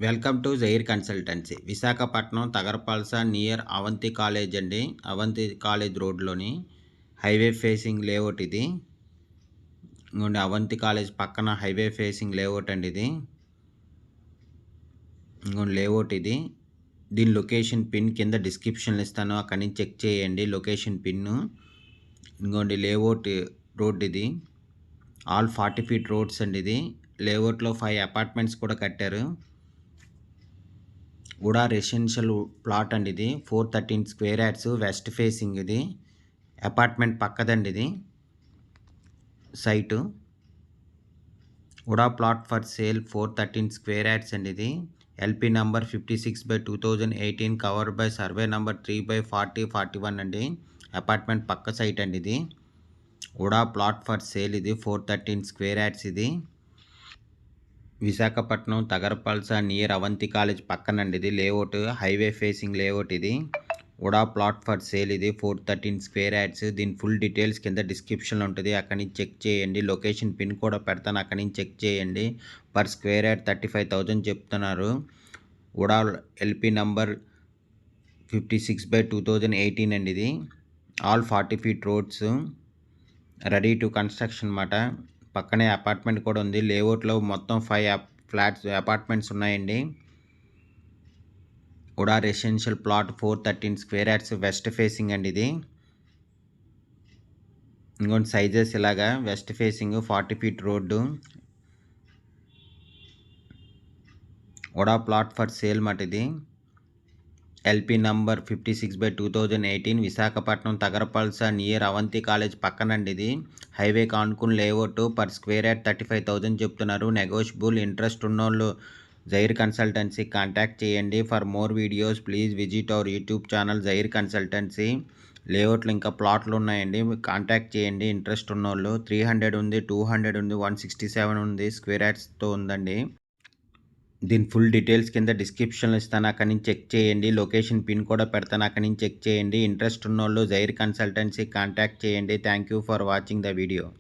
Welcome to Zair consultancy. Visakhapatnam తగరపల్స near Avanthi college అండి. Avanthi college రోడ్లోని హైవే ఫేసింగ్ లేఅవుట్ ఇది. ఇంకోండి అవంతి కాలేజ్ పక్కన హైవే ఫేసింగ్ లేఅవుట్ అండి ఇది. ఇంకోండి లేఅవుట్ ఇది. దీని లొకేషన్ పిన్ కింద డిస్క్రిప్షన్లో ఇస్తాను, అక్కడి నుంచి చెక్ చేయండి లొకేషన్ పిన్ను. ఇంకోండి లేఅవుట్ రోడ్ ఇది. ఆల్ 40 feet రోడ్స్ అండి ఇది. లేఅవుట్లో 5 అపార్ట్మెంట్స్ కూడా కట్టారు. ఉడా రెసిడెన్షియల్ ప్లాట్ అండి ఇది. 413 square yards వెస్ట్ ఫేసింగ్ ఇది. అపార్ట్మెంట్ పక్కదండి ఇది site. UDA plot for sale 413 square yards అండి ఇది. LP number 56/2018 covered by survey number 3/40/41 అండి. అపార్ట్మెంట్ పక్క సైట్ అండి ఇది. ఉడా ప్లాట్ ఫర్ సేల్ ఇది 413 square yards ఇది. విశాఖపట్నం తగరపల్స నియర్ అవంతి కాలేజ్ పక్కనండి ఇది లేఅవుట్. హైవే ఫేసింగ్ లేఅవుట్ ఇది. ఉడా ప్లాట్ ఫర్ సేల్ ఇది 413 square yards. దీని ఫుల్ డీటెయిల్స్ కింద డిస్క్రిప్షన్లో ఉంటుంది, అక్కడి నుంచి చెక్ చేయండి. లొకేషన్ పిన్ కూడా పెడతాను, అక్కడి నుంచి చెక్ చేయండి. పర్ స్క్వేర్ యార్డ్ 35,000 చెప్తున్నారు. ఉడా ఎల్పి నంబర్ 56/2018 అండి ఇది. All 40 feet roads, ready to construction అన్నమాట. పక్కనే అపార్ట్మెంట్ కూడా ఉంది. లేఅవుట్లో మొత్తం 5 ఫ్లాట్స్ అపార్ట్మెంట్స్ ఉన్నాయండి. UDA residential plot 413 square yards west facing అండి ఇది. ఇంకొన్ని సైజెస్ ఇలాగా వెస్ట్ ఫేసింగ్ 40 feet రోడ్డు. ఉడా ప్లాట్ ఫర్ సేల్ మాట ఇది. ఎల్పి నంబర్ 56/2018 విశాఖపట్నం తగరపల్స నియర్ అవంతి కాలేజ్ పక్కనండి ఇది. హైవే కానుకుని లేఅవుట్. పర్ స్క్వేర్ యార్డ్ 35,000 చెప్తున్నారు. నెగోషియబుల్. ఇంట్రెస్ట్ ఉన్నోళ్ళు జైర్ కన్సల్టెన్సీ కాంటాక్ట్ చేయండి. For more videos please visit our YouTube channel Zair consultancy. లేఅవుట్లు ఇంకా ప్లాట్లు ఉన్నాయండి, కాంటాక్ట్ చేయండి ఇంట్రెస్ట్ ఉన్నోళ్ళు. 300 ఉంది, 200 ఉంది, 167 ఉంది స్క్వేర్ యార్డ్స్తో ఉందండి. దీని ఫుల్ డీటెయిల్స్ కింద డిస్క్రిప్షన్లో ఇస్తాను, అక్కడి నుంచి చెక్ చేయండి. లొకేషన్ పిన్ కూడా పెడతాను, అక్కడి నుంచి చెక్ చేయండి. ఇంట్రెస్ట్ ఉన్నోళ్ళు జైర్ కన్సల్టెన్సీ కాంటాక్ట్ చేయండి. Thank you for watching the video.